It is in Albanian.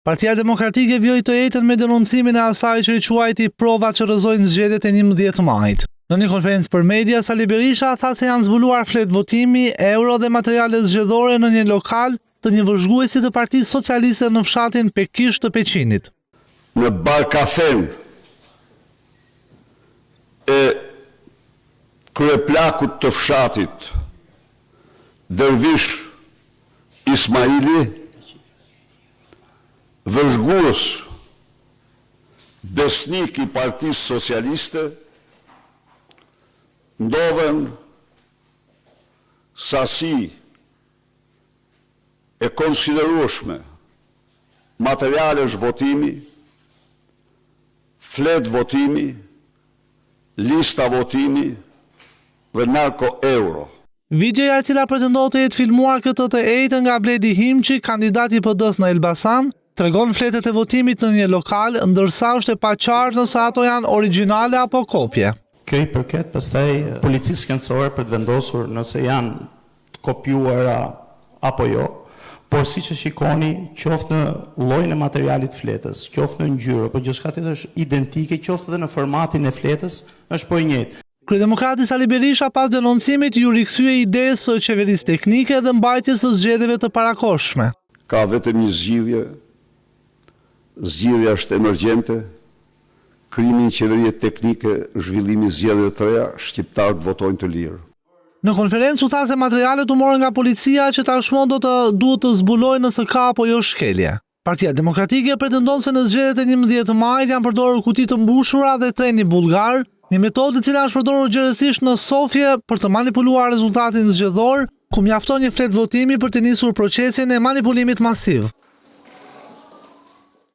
Partia Demokratike vjoi të jetën me denoncimin e asaj që i quajti prova që rrëzojnë zgjedhjet e 11 majit. Në një konferencë për media, Sali Berisha tha se janë zbuluar flet votimi, euro dhe materiale zgjedhore në një lokal të një vëzhguesi të Partisë Socialiste në fshatin Pekish të Peqinit. Në barkafen e kryeplakut të fshatit Dervish Ismaili, vëzhgues besnik i Partisë Socialiste, ndodhen sasi e konsiderueshme materialesh votimi, flet votimi, lista votimi dhe narko euro. Vigjeja e cila pretendon të jetë filmuar këtë të ejtë nga Bledi Himçi, kandidati i PD-s në Elbasan, tregon fletet e votimit në një lokal, ndërsa është e paqartë nëse ato janë origjinale apo kopje. Kjo i përket pastaj policisë shkencore për të vendosur nëse janë të kopjuara apo jo, por siç e shikoni, qoftë në llojin e materialit fletës, qoftë në ngjyrë, apo gjithçka tjetër është identike, qoftë edhe në formatin e fletës, është po i njëjtë. Kryedemokrati Sali Berisha pas denoncimit ju rikthye idesë së qeverisë teknike dhe mbajtjes së zgjedhjeve të parakohshme. Ka vetëm një zgjidhje. Zgjidhja është emergjente. Krimi i qeverisë teknike, zhvillimi i zgjedhjeve të reja, shqiptarët votojnë të lirë. Në konferencë u tha se materialet u morën nga policia që tashmë duhet të zbulojnë nëse ka apo jo shkelje. Partia Demokratike pretendon se në zgjedhjet e 11 majit janë përdorur kuti të mbushura dhe treni bullgar, një metodë e cila është përdorur gjërësisht në Sofje për të manipuluar rezultatin zgjedhor, ku mjafton një flet votimi për të nisur procesin e manipulimit masiv.